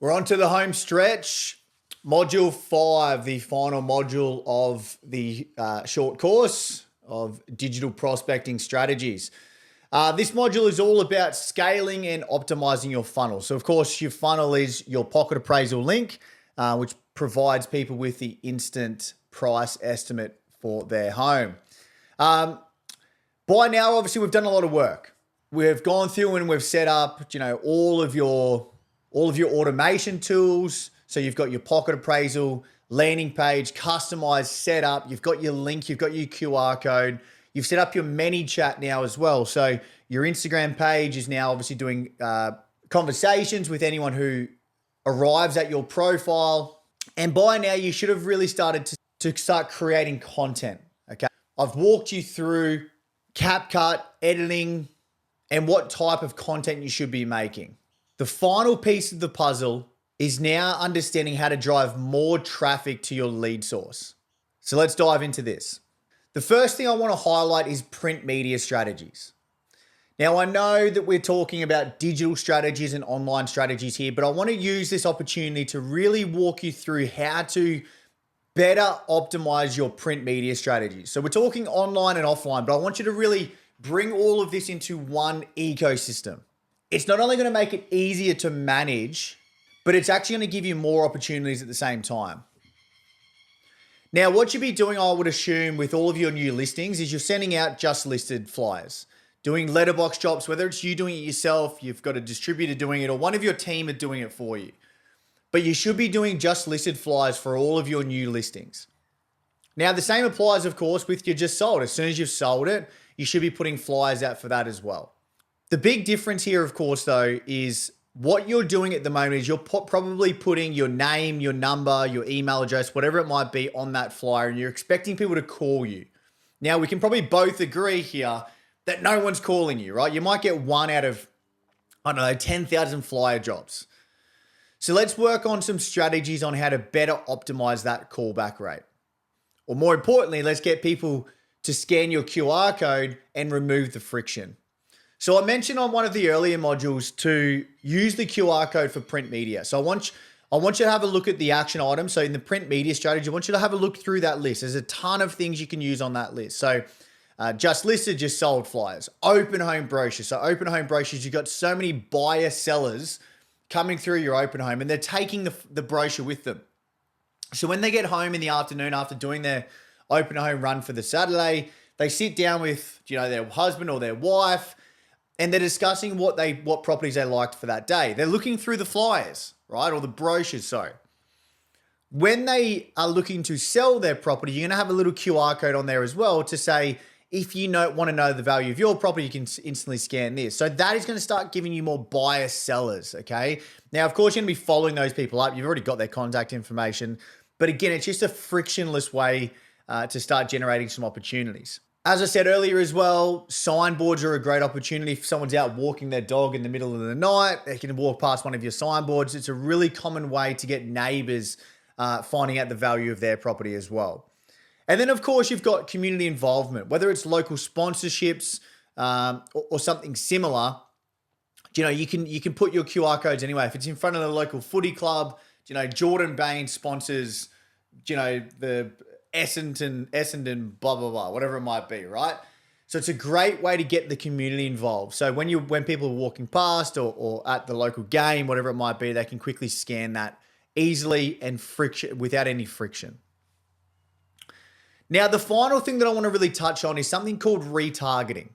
We're on to the home stretch. Module 5, the final module of the short course of digital prospecting strategies. This module is all about scaling and optimizing your funnel. So, of course, your funnel is your pocket appraisal link, which provides people with the instant price estimate for their home. By now, obviously, we've done a lot of work. We've gone through and we've set up, all of your automation tools. So you've got your pocket appraisal, landing page, customized setup. You've got your link, you've got your QR code. You've set up your ManyChat now as well. So your Instagram page is now obviously doing conversations with anyone who arrives at your profile. And by now you should have really started to start creating content. Okay. I've walked you through CapCut, editing, and what type of content you should be making. The final piece of the puzzle is now understanding how to drive more traffic to your lead source. So let's dive into this. The first thing I want to highlight is print media strategies. Now, I know that we're talking about digital strategies and online strategies here, but I want to use this opportunity to really walk you through how to better optimize your print media strategies. So we're talking online and offline, but I want you to really bring all of this into one ecosystem. It's not only going to make it easier to manage, but it's actually going to give you more opportunities at the same time. Now, what you'd be doing, I would assume, with all of your new listings is you're sending out just listed flyers, doing letterbox drops, whether it's you doing it yourself, you've got a distributor doing it, or one of your team are doing it for you. But you should be doing just listed flyers for all of your new listings. Now, the same applies, of course, with your just sold. As soon as you've sold it, you should be putting flyers out for that as well. The big difference here, of course, though, is what you're doing at the moment is you're probably putting your name, your number, your email address, whatever it might be on that flyer, and you're expecting people to call you. Now, we can probably both agree here that no one's calling you, right? You might get one out of, 10,000 flyer drops. So let's work on some strategies on how to better optimize that callback rate. Or more importantly, let's get people to scan your QR code and remove the friction. So I mentioned on one of the earlier modules to use the QR code for print media. So I want you to have a look at the action items. So in the print media strategy, I want you to have a look through that list. There's a ton of things you can use on that list. So just listed, just sold flyers, open home brochures. So open home brochures, you've got so many buyer sellers coming through your open home and they're taking the brochure with them. So when they get home in the afternoon after doing their open home run for the Saturday, they sit down with, their husband or their wife, and they're discussing what properties they liked for that day. They're looking through the flyers, right? Or the brochures, sorry. When they are looking to sell their property, you're going to have a little QR code on there as well to say, if you want to know the value of your property, you can instantly scan this. So that is going to start giving you more buyer sellers, okay? Now, of course, you're going to be following those people up. You've already got their contact information. But again, it's just a frictionless way to start generating some opportunities. As I said earlier as well, signboards are a great opportunity. If someone's out walking their dog in the middle of the night, they can walk past one of your signboards. It's a really common way to get neighbors finding out the value of their property as well. And then, of course, you've got community involvement, whether it's local sponsorships or something similar. You can put your QR codes anyway. If it's in front of the local footy club, Jordan Bain sponsors, the Essendon, blah, blah, blah, whatever it might be, right? So it's a great way to get the community involved. So when people are walking past or at the local game, whatever it might be, they can quickly scan that easily and without any friction. Now, the final thing that I want to really touch on is something called retargeting.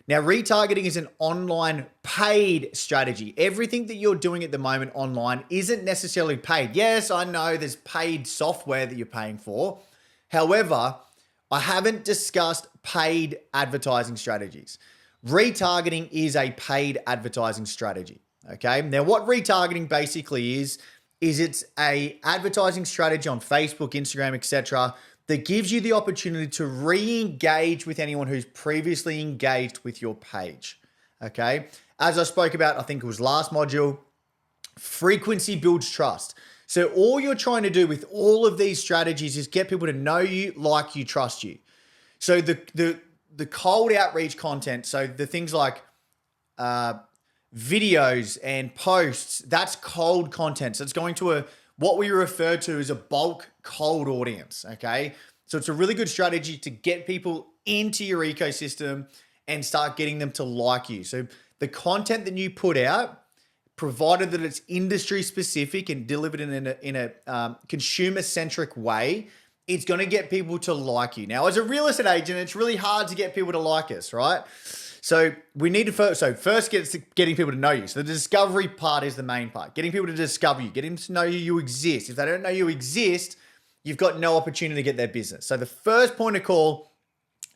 Now, retargeting is an online paid strategy. Everything that you're doing at the moment online isn't necessarily paid. Yes, I know there's paid software that you're paying for. However, I haven't discussed paid advertising strategies. Retargeting is a paid advertising strategy, okay? Now, what retargeting basically is it's a advertising strategy on Facebook, Instagram, etc., that gives you the opportunity to re-engage with anyone who's previously engaged with your page, okay? As I spoke about, I think it was last module, frequency builds trust. So all you're trying to do with all of these strategies is get people to know you, like you, trust you. So the cold outreach content, so the things like videos and posts, that's cold content. So it's going to what we refer to as a bulk cold audience, okay? So it's a really good strategy to get people into your ecosystem and start getting them to like you. So the content that you put out, provided that it's industry specific and delivered in a consumer-centric way, it's going to get people to like you. Now, as a real estate agent, it's really hard to get people to like us, right? So we need to first getting people to know you. So the discovery part is the main part. Getting people to discover you, getting them to know you exist. If they don't know you exist, you've got no opportunity to get their business. So the first point of call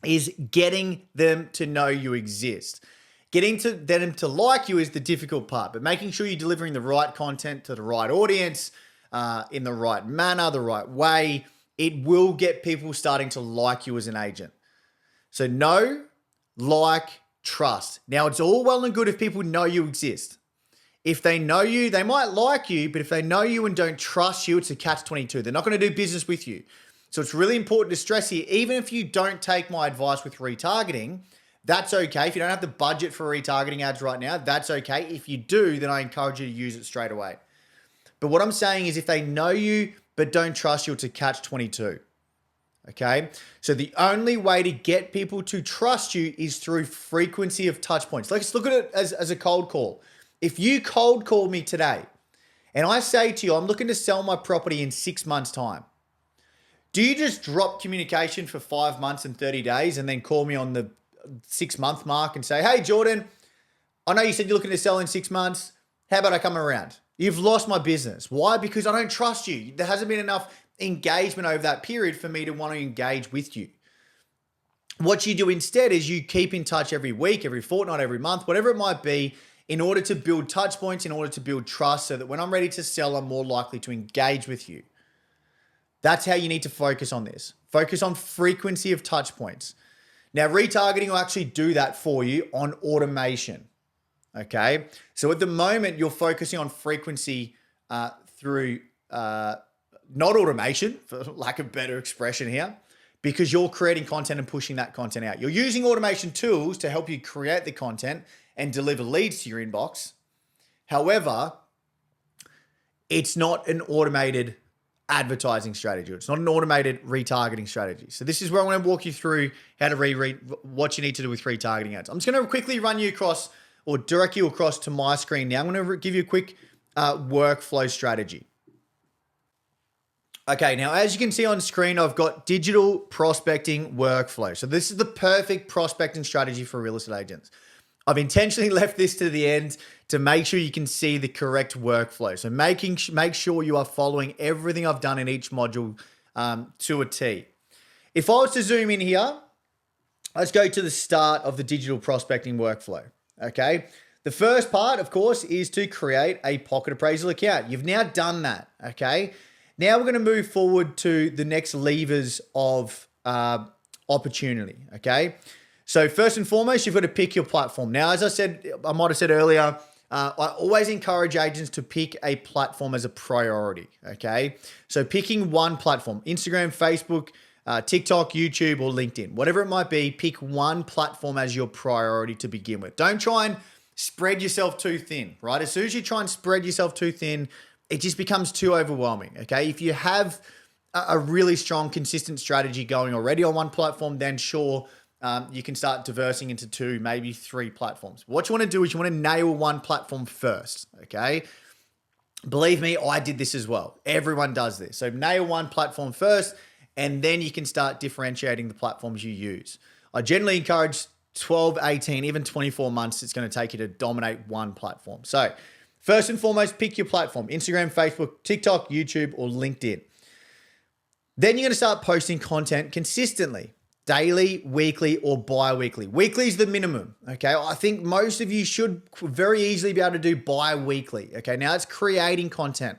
is getting them to know you exist. Getting them to like you is the difficult part, but making sure you're delivering the right content to the right audience, in the right manner, the right way, it will get people starting to like you as an agent. So know, like, trust. Now, it's all well and good if people know you exist. If they know you, they might like you, but if they know you and don't trust you, it's a catch-22. They're not going to do business with you. So it's really important to stress here, even if you don't take my advice with retargeting, that's okay. If you don't have the budget for retargeting ads right now, that's okay. If you do, then I encourage you to use it straight away. But what I'm saying is if they know you but don't trust you, it's a catch-22. Okay, so the only way to get people to trust you is through frequency of touch points. Let's look at it as a cold call. If you cold call me today and I say to you, I'm looking to sell my property in 6 months' time, do you just drop communication for 5 months and 30 days and then call me on the 6-month mark and say, hey, Jordan, I know you said you're looking to sell in 6 months. How about I come around? You've lost my business. Why? Because I don't trust you. There hasn't been enough engagement over that period for me to want to engage with you. What you do instead is you keep in touch every week, every fortnight, every month, whatever it might be, in order to build touch points, in order to build trust so that when I'm ready to sell, I'm more likely to engage with you. That's how you need to focus on this. Focus on frequency of touch points. Now, retargeting will actually do that for you on automation. Okay. So at the moment, you're focusing on frequency through not automation, for lack of better expression here, because you're creating content and pushing that content out. You're using automation tools to help you create the content and deliver leads to your inbox. However, it's not an automated advertising strategy. It's not an automated retargeting strategy. So this is where I'm going to walk you through how to what you need to do with retargeting ads. I'm just going to quickly run you across or direct you across to my screen now. I'm going to give you a quick workflow strategy. Okay, now as you can see on screen, I've got digital prospecting workflow. So this is the perfect prospecting strategy for real estate agents. I've intentionally left this to the end to make sure you can see the correct workflow. So make sure you are following everything I've done in each module to a T. If I was to zoom in here, let's go to the start of the digital prospecting workflow. Okay, the first part, of course, is to create a pocket appraisal account. You've now done that. Okay. Now we're going to move forward to the next levers of opportunity, okay? So first and foremost, you've got to pick your platform. Now, as I might have said earlier, I always encourage agents to pick a platform as a priority, okay? So picking one platform, Instagram, Facebook, TikTok, YouTube, or LinkedIn, whatever it might be, pick one platform as your priority to begin with. Don't try and spread yourself too thin, right? As soon as you try and spread yourself too thin, it just becomes too overwhelming, okay? If you have a really strong, consistent strategy going already on one platform, then sure, you can start diversing into 2, maybe 3 platforms. What you want to do is you want to nail one platform first, okay? Believe me, I did this as well. Everyone does this. So nail one platform first, and then you can start differentiating the platforms you use. I generally encourage 12, 18, even 24 months it's going to take you to dominate one platform. So first and foremost, pick your platform, Instagram, Facebook, TikTok, YouTube, or LinkedIn. Then you're going to start posting content consistently, daily, weekly, or bi-weekly. Weekly is the minimum, okay? I think most of you should very easily be able to do bi-weekly, okay? Now it's creating content,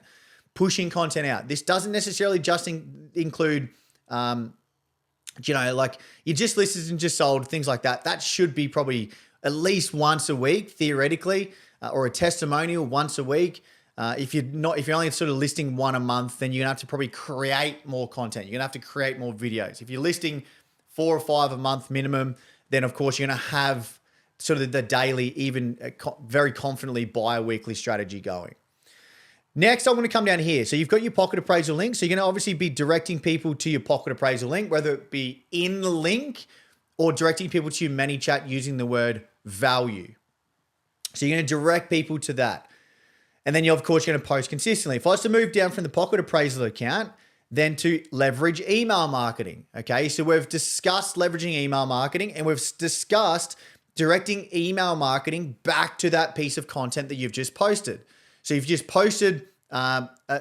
pushing content out. This doesn't necessarily just include, like you just listed and just sold, things like that. That should be probably at least once a week, theoretically, or a testimonial once a week. If you're only sort of listing one a month, then you're gonna have to probably create more content. You're gonna have to create more videos. If you're listing 4 or 5 a month minimum, then of course you're gonna have sort of the daily, even very confidently bi-weekly strategy going. Next, I'm going to come down here. So you've got your pocket appraisal link. So you're going to obviously be directing people to your pocket appraisal link, whether it be in the link or directing people to your ManyChat using the word value. So you're going to direct people to that. And then you're, of course, going to post consistently. If I was to move down from the pocket appraisal account, then to leverage email marketing. Okay, so we've discussed leveraging email marketing, and we've discussed directing email marketing back to that piece of content that you've just posted. So you've just posted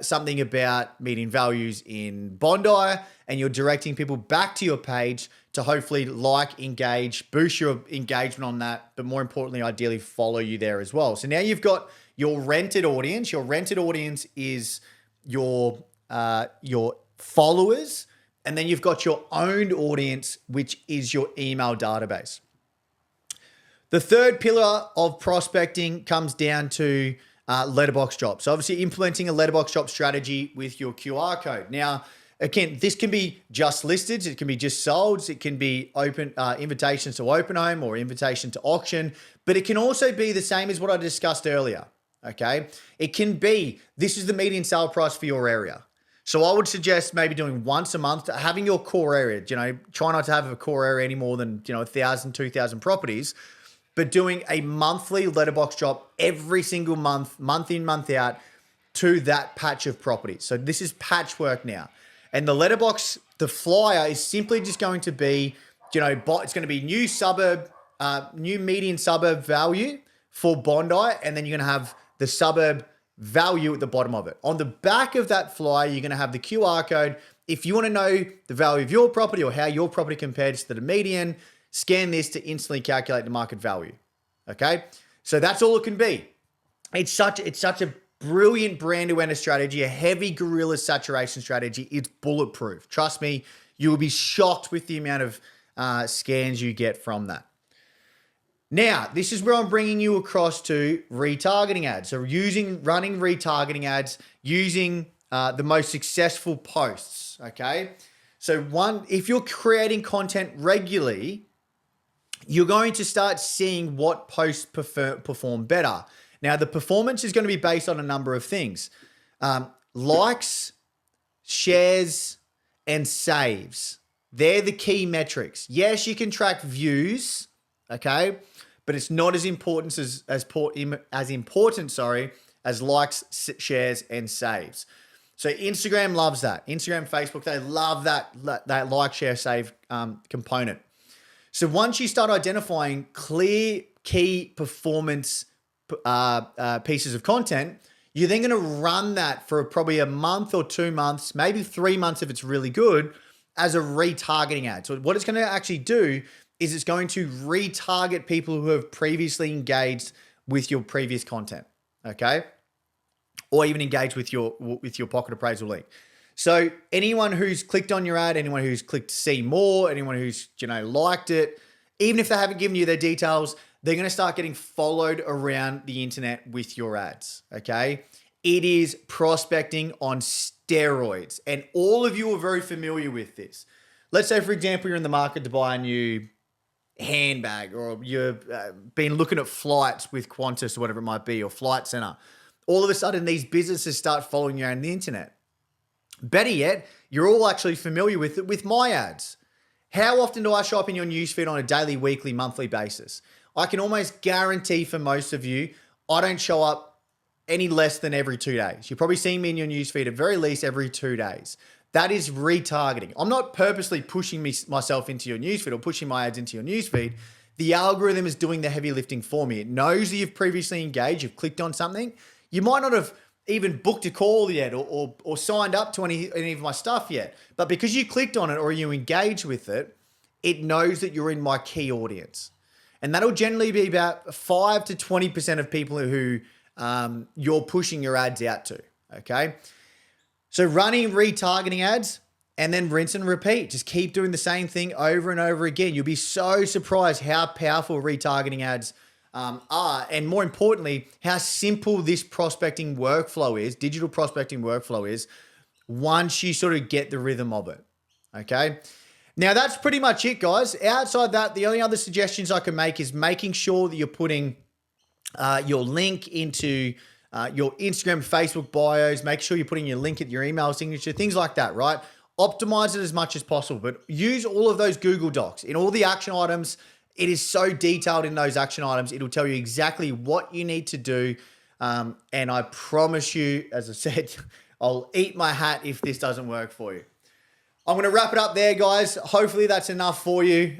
something about meeting values in Bondi, and you're directing people back to your page to hopefully like, engage, boost your engagement on that, but more importantly, ideally follow you there as well. So now you've got your rented audience. Your rented audience is your followers, and then you've got your owned audience, which is your email database. The third pillar of prospecting comes down to letterbox drops. So obviously implementing a letterbox drop strategy with your QR code. Now, again, this can be just listeds, it can be just solds, it can be open invitations to open home or invitation to auction, but it can also be the same as what I discussed earlier. Okay, it can be, this is the median sale price for your area. So I would suggest maybe doing once a month, having your core area, try not to have a core area any more than, 1,000, 2,000 properties, but doing a monthly letterbox drop every single month, month in, month out to that patch of properties. So this is patchwork now. And the letterbox, the flyer is simply just going to be, it's going to be new suburb, new median suburb value for Bondi, and then you're going to have the suburb value at the bottom of it. On the back of that flyer, you're going to have the QR code. If you want to know the value of your property or how your property compares to the median, scan this to instantly calculate the market value. Okay? So that's all it can be. It's such a brilliant brand awareness strategy, a heavy guerrilla saturation strategy. It's bulletproof. Trust me, you will be shocked with the amount of scans you get from that. Now, this is where I'm bringing you across to retargeting ads. So running retargeting ads using the most successful posts, okay? So if you're creating content regularly, you're going to start seeing what posts perform better. Now, the performance is going to be based on a number of things. Likes, shares, and saves. They're the key metrics. Yes, you can track views, okay? But it's not as important as likes, shares, and saves. So Instagram loves that. Instagram, Facebook, they love that like, share, save component. So once you start identifying clear key performance pieces of content, you're then going to run that for probably a month or 2 months, maybe 3 months if it's really good, as a retargeting ad. So what it's going to actually do is it's going to retarget people who have previously engaged with your previous content, okay? Or even engaged with your pocket appraisal link. So anyone who's clicked on your ad, anyone who's clicked see more, anyone who's liked it, even if they haven't given you their details, they're going to start getting followed around the internet with your ads, okay? It is prospecting on steroids, and all of you are very familiar with this. Let's say, for example, you're in the market to buy a new handbag, or you've been looking at flights with Qantas or whatever it might be, or Flight Centre. All of a sudden, these businesses start following you on the internet. Better yet, you're all actually familiar with it with my ads. How often do I show up in your newsfeed on a daily, weekly, monthly basis? I can almost guarantee for most of you, I don't show up any less than every 2 days. You're probably seeing me in your newsfeed at very least every 2 days. That is retargeting. I'm not purposely pushing myself into your newsfeed or pushing my ads into your newsfeed. The algorithm is doing the heavy lifting for me. It knows that you've previously engaged, you've clicked on something. You might not have even booked a call yet or signed up to any of my stuff yet. But because you clicked on it or you engaged with it, it knows that you're in my key audience. And that'll generally be about 5 to 20% of people who you're pushing your ads out to, okay? So running retargeting ads and then rinse and repeat. Just keep doing the same thing over and over again. You'll be so surprised how powerful retargeting ads are, and more importantly, how simple this prospecting workflow is, digital prospecting workflow is, once you sort of get the rhythm of it, okay? Now, that's pretty much it, guys. Outside that, the only other suggestions I can make is making sure that you're putting your link into your Instagram, Facebook bios. Make sure you're putting your link at your email signature, things like that, right? Optimize it as much as possible, but use all of those Google Docs. In all the action items, it is so detailed in those action items. It'll tell you exactly what you need to do. And I promise you, as I said, I'll eat my hat if this doesn't work for you. I'm going to wrap it up there, guys. Hopefully that's enough for you.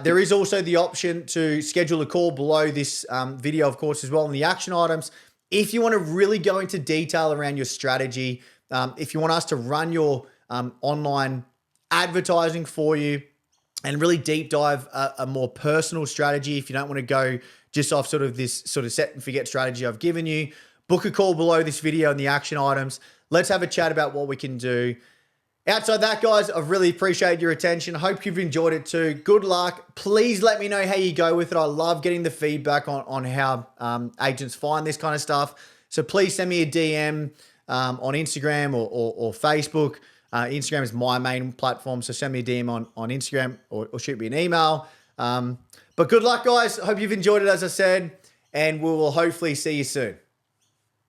There is also the option to schedule a call below this video, of course, as well in the action items. If you want to really go into detail around your strategy, if you want us to run your online advertising for you and really deep dive a more personal strategy, if you don't want to go just off sort of this sort of set and forget strategy I've given you, book a call below this video in the action items. Let's have a chat about what we can do. Outside that, guys, I've really appreciated your attention. Hope you've enjoyed it too. Good luck. Please let me know how you go with it. I love getting the feedback on how agents find this kind of stuff. So please send me a DM on Instagram or Facebook. Instagram is my main platform, so send me a DM on Instagram or shoot me an email. But good luck, guys. Hope you've enjoyed it, as I said, and we will hopefully see you soon.